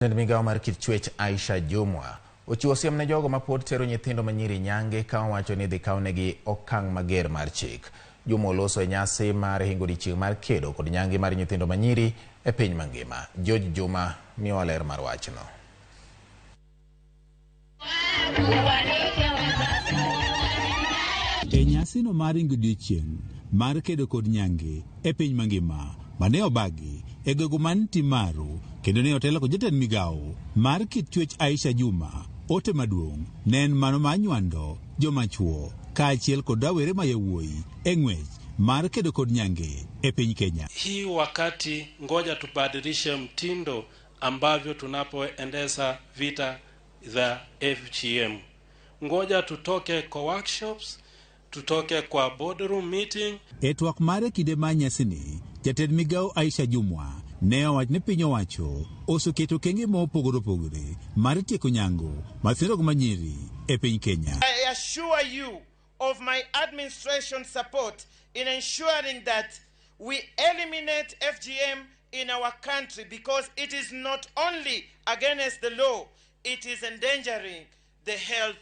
Migao mar tich Aisha Jumwa ochiwo siem ne jogo ma pod tero nyithindo ma nyiri nyange ka owacho ni dhi kawnegi okang' mager mar chik. Jumwa oloso e nyasi mar hingo odiechieng' mar kedo kod nyange mar nyithindo ma nyiri e piny mangima. George Juma miyowa ler mar wachno. E nyasi no mar hingo odiechieng' mar kedo kod nyange e piny mangima mane obagi e gwego man Timaru kendo ne otelo kod jatend migao mar tich Aisha Juma. Ote maduong' ne en mano ma nywando joma chuo kaachiel kod rawere ma yawuoyi e ng'wech mar kedo kod nyange e piny Kenya. Hii wakati ngoja tubadilishe mtindo ambavyo tunapoendesha vita za FGM. Ngoja tutoke kwa workshops, tutoke kwa boardroom meeting. E twak mare kinde ma nyasini, jatend migao Aisha Jumwa ne owach ni piny owacho oseketo okenge mopogore opogore mar tieko nyango nyithindo ma nyiri e piny Kenya. I assure you of my administration support in ensuring that we eliminate FGM in our country, because it is not only against the law, it is endangering the health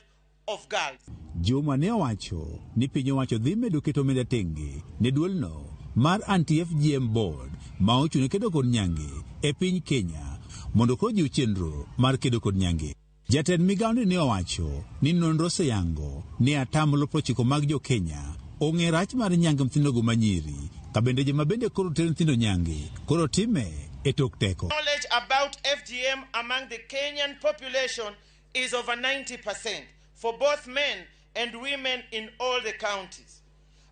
of girls. Juma ne owacho ni piny owacho dhi medo keto omenda tenge ne duolno mar anti-FGM board ma ochung' kedo kod nyange e piny Kenya mondo kojiw chenro mar kedo kod nyange. Jatend migao ne owacho ni nonro oseyango ni atamalo 90 mag jo Kenya ong'e rach mar nyange nyithindo ma nyiri, ka bende joma bende koro tero nyithindo nyange koro time e tok teko. Knowledge about FGM among the Kenyan population is over 90% for both men and women in all the counties.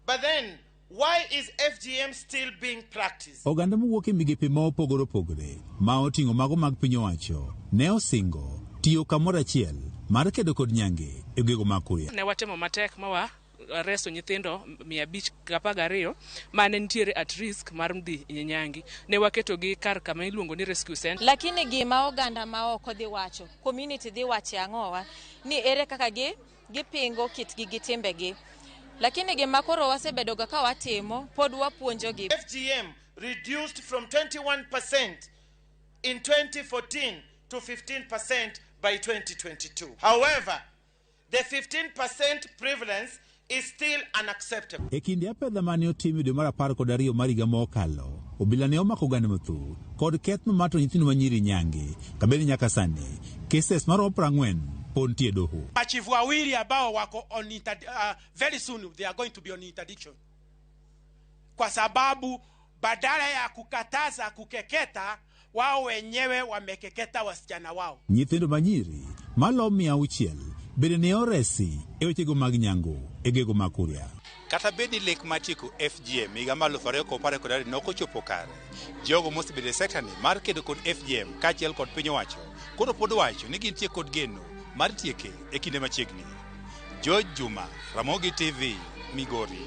But then, why is FGM still being practiced? Oganda mowuok e migepe ma opogore opogore ma oting'o mago mag piny owacho ne osingo tiyo kamoro achiel mar kedo kod nyange e gwego ma kuya. Ne watemo matek ma reso nyithindo 512 mane nitiere at risk mar dhi nyange. Ne waketo gi kar kama iluongo ni rescue center. Lakini gima oganda ma oko dhi wacho, community dhi wacho ang'owa ni ere kaka gipingo kitgi gi timbegi. Lakini gima koro wasebedo ga ka watimo pod wapuonjogi. FGM reduced from 21% in 2014 to 15% by 2022. However, the 15% prevalence is still unacceptable. E kinde apedha mane otimi dwe mar 12 mar higa mokalo, obila ne omako oganda mathoth kod keth mato nyithindo ma nyiri nyange. Kabeli nyaka sani cases maromo 40 pontie doho. Machifu wawili ambao wako on very soon they are going to be on interdiction. Kwa sababu badala ya kukataza kukeketa, wao wenyewe wamekeketa wasichana wao. Nyithindo ma nyiri malom 600 bende ne oresi e wechego mag nyango e gego ma Kuria. Kata bedi lek matieko FGM higa mar 2012 nokochopo kare. Jogo mosebedo e sektani mar kedo kod FGM kaachiel kod piny owacho koro pod wacho ni gintie kod geno mar tieke e kinde machiegni. George Juma, Ramogi TV, Migori.